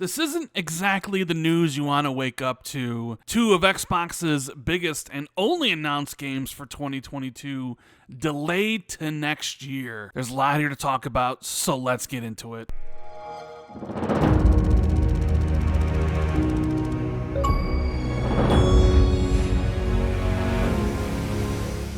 This isn't exactly the news you want to wake up to. Two of Xbox's biggest and only announced games for 2022 delayed to next year. There's a lot here to talk about, so let's get into it.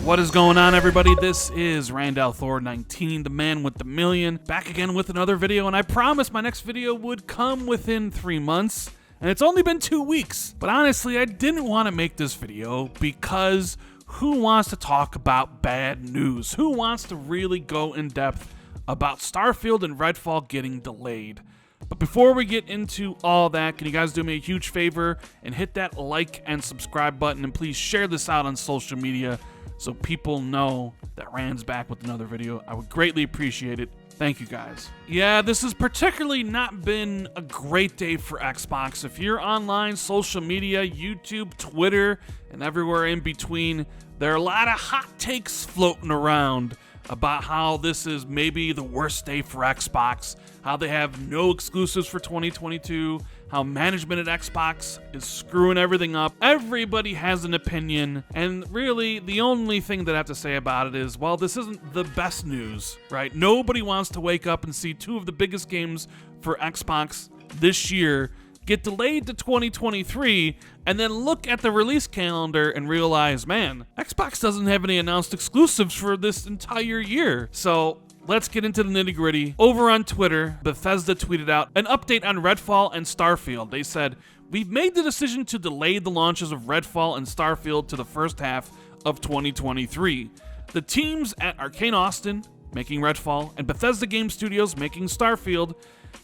What is going on, everybody? This is Randall Thor 19, the man with the million, back again with another video, and I promised my next video would come within 3 months, and it's only been 2 weeks. But honestly, I didn't want to make this video because who wants to talk about bad news? Who wants to really go in depth about Starfield and Redfall getting delayed? But before we get into all that, can you guys do me a huge favor and hit that like and subscribe button, and please share this out on social media so people know that Rand's back with another video. I would greatly appreciate it. Thank you, guys. Yeah, this has particularly not been a great day for Xbox. If you're online, social media, YouTube, Twitter, and everywhere in between, there are a lot of hot takes floating around about how this is maybe the worst day for Xbox, how they have no exclusives for 2022, how management at Xbox is screwing everything up. Everybody has an opinion, and really the only thing that I have to say about it is, well, this isn't the best news, right? Nobody wants to wake up and see two of the biggest games for Xbox this year get delayed to 2023, and then look at the release calendar and realize, man, Xbox doesn't have any announced exclusives for this entire year. So let's get into the nitty-gritty. Over on Twitter, Bethesda tweeted out an update on Redfall and Starfield. They said, "We've made the decision to delay the launches of Redfall and Starfield to the first half of 2023. The teams at Arcane Austin, making Redfall, and Bethesda Game Studios, making Starfield,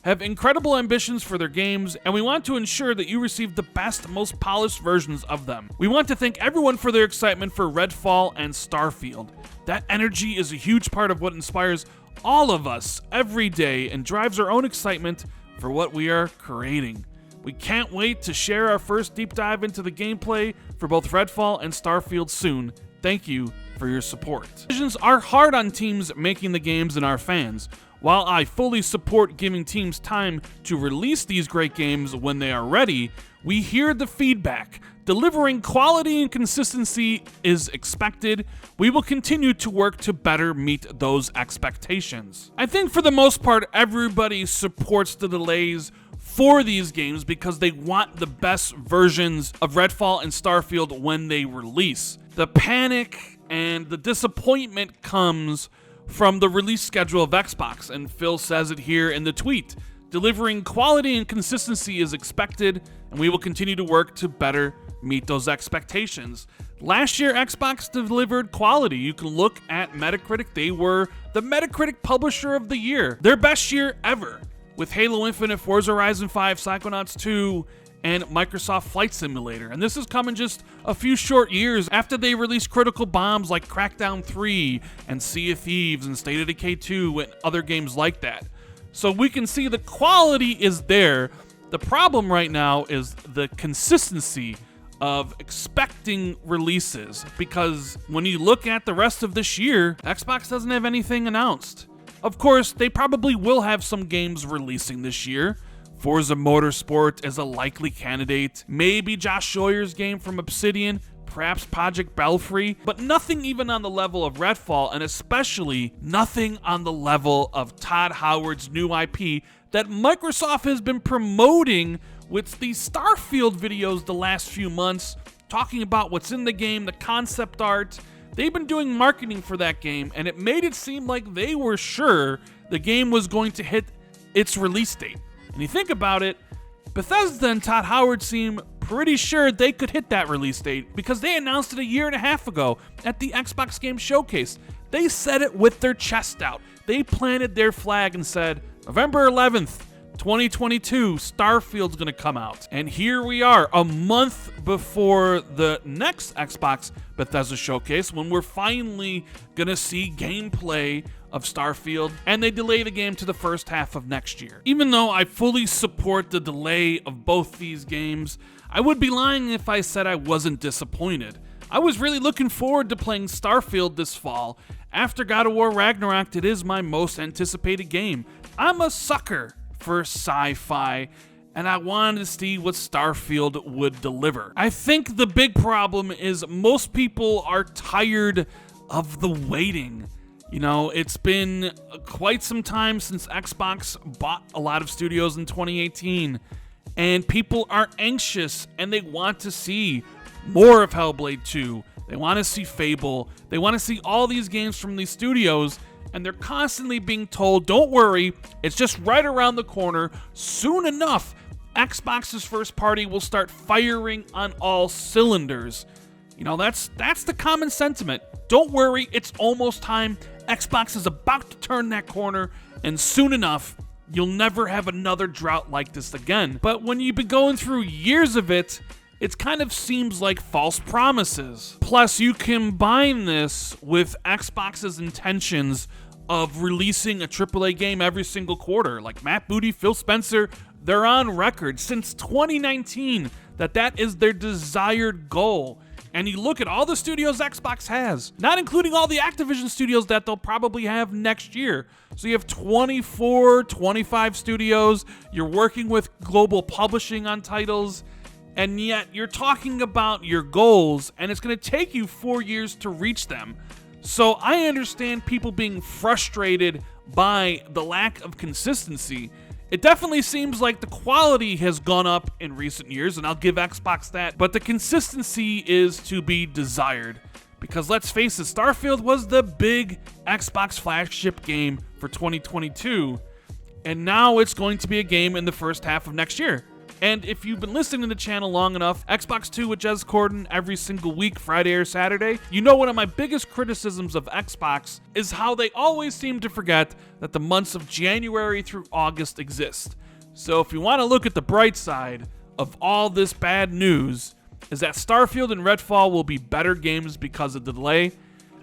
have incredible ambitions for their games, and we want to ensure that you receive the best, most polished versions of them. We want to thank everyone for their excitement for Redfall and Starfield. That energy is a huge part of what inspires all of us every day and drives our own excitement for what we are creating. We can't wait to share our first deep dive into the gameplay for both Redfall and Starfield soon. Thank you for your support." Decisions are hard on teams making the games and our fans. While I fully support giving teams time to release these great games when they are ready, we hear the feedback. Delivering quality and consistency is expected. We will continue to work to better meet those expectations. I think for the most part, everybody supports the delays for these games because they want the best versions of Redfall and Starfield when they release. The panic and the disappointment comes from the release schedule of Xbox, and Phil says it here in the tweet. Delivering quality and consistency is expected, and we will continue to work to better meet those expectations. Last year, Xbox delivered quality. You can look at Metacritic. They were the Metacritic Publisher of the Year. Their best year ever, with Halo Infinite, Forza Horizon 5, Psychonauts 2, and Microsoft Flight Simulator. And this is coming just a few short years after they released critical bombs like Crackdown 3 and Sea of Thieves and State of Decay 2 and other games like that. So we can see the quality is there. The problem right now is the consistency of expecting releases, because when you look at the rest of this year, Xbox doesn't have anything announced. Of course, they probably will have some games releasing this year. Forza Motorsport is a likely candidate. Maybe Josh Sawyer's game from Obsidian, perhaps Project Belfry, but nothing even on the level of Redfall, and especially nothing on the level of Todd Howard's new IP that Microsoft has been promoting with the Starfield videos the last few months, talking about what's in the game, the concept art. They've been doing marketing for that game, and it made it seem like they were sure the game was going to hit its release date. And you think about it, Bethesda and Todd Howard seem pretty sure they could hit that release date because they announced it a year and a half ago at the Xbox Game Showcase. They said it with their chest out. They planted their flag and said, November 11th, 2022, Starfield's gonna come out. And here we are, a month before the next Xbox Bethesda Showcase, when we're finally gonna see gameplay of Starfield, and they delay the game to the first half of next year. Even though I fully support the delay of both these games, I would be lying if I said I wasn't disappointed. I was really looking forward to playing Starfield this fall. After God of War Ragnarok, it is my most anticipated game. I'm a sucker for sci-fi, and I wanted to see what Starfield would deliver. I think the big problem is most people are tired of the waiting. You know, it's been quite some time since Xbox bought a lot of studios in 2018, and people are anxious and they want to see more of Hellblade 2. They want to see Fable. They want to see all these games from these studios, and they're constantly being told, don't worry, it's just right around the corner. Soon enough, Xbox's first party will start firing on all cylinders. You know, that's the common sentiment. Don't worry, it's almost time. Xbox is about to turn that corner, and soon enough, you'll never have another drought like this again. But when you've been going through years of it kind of seems like false promises. Plus, you combine this with Xbox's intentions of releasing a AAA game every single quarter. Like Matt Booty, Phil Spencer, they're on record since 2019 that is their desired goal. And you look at all the studios Xbox has, not including all the Activision studios that they'll probably have next year. So you have 24, 25 studios, you're working with global publishing on titles, and yet you're talking about your goals, and it's going to take you 4 years to reach them. So I understand people being frustrated by the lack of consistency. It definitely seems like the quality has gone up in recent years, and I'll give Xbox that, but the consistency is to be desired. Because let's face it, Starfield was the big Xbox flagship game for 2022, and now it's going to be a game in the first half of next year. And if you've been listening to the channel long enough, Xbox 2 with Jez Corden every single week, Friday or Saturday, you know one of my biggest criticisms of Xbox is how they always seem to forget that the months of January through August exist. So if you want to look at the bright side of all this bad news, is that Starfield and Redfall will be better games because of the delay,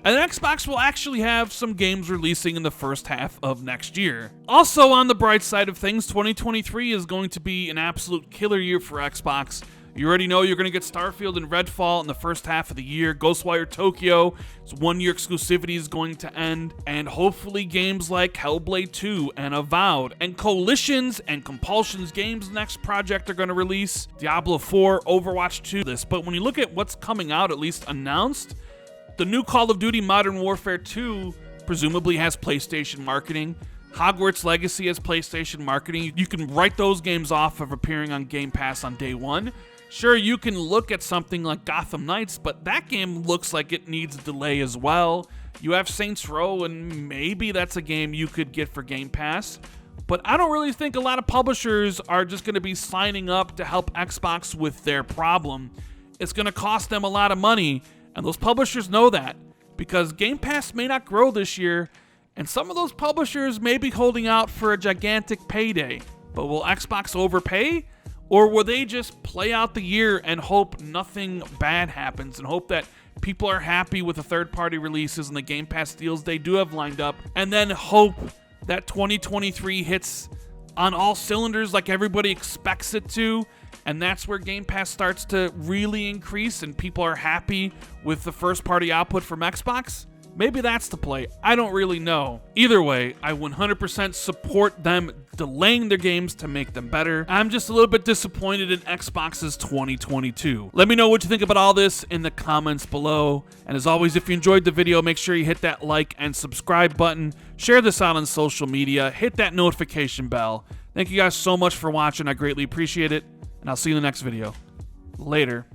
and Xbox will actually have some games releasing in the first half of next year. Also, on the bright side of things, 2023 is going to be an absolute killer year for Xbox. You already know you're going to get Starfield and Redfall in the first half of the year. Ghostwire Tokyo, its 1-year exclusivity is going to end. And hopefully games like Hellblade 2 and Avowed and Coalitions and Compulsion's games next project are going to release. Diablo 4, Overwatch 2, this. But when you look at what's coming out, at least announced, the new Call of Duty Modern Warfare 2 presumably has PlayStation marketing. Hogwarts Legacy has PlayStation marketing. You can write those games off of appearing on Game Pass on day one. Sure, you can look at something like Gotham Knights, but that game looks like it needs a delay as well. You have Saints Row, and maybe that's a game you could get for Game Pass. But I don't really think a lot of publishers are just going to be signing up to help Xbox with their problem. It's going to cost them a lot of money, and those publishers know that, because Game Pass may not grow this year, and some of those publishers may be holding out for a gigantic payday. But will Xbox overpay? Or will they just play out the year and hope nothing bad happens, and hope that people are happy with the third-party releases and the Game Pass deals they do have lined up, and then hope that 2023 hits on all cylinders like everybody expects it to, and that's where Game Pass starts to really increase and people are happy with the first-party output from Xbox? Maybe that's the play. I don't really know. Either way, I 100% support them delaying their games to make them better. I'm just a little bit disappointed in Xbox's 2022. Let me know what you think about all this in the comments below. And as always, if you enjoyed the video, make sure you hit that like and subscribe button. Share this out on social media. Hit that notification bell. Thank you guys so much for watching. I greatly appreciate it. And I'll see you in the next video. Later.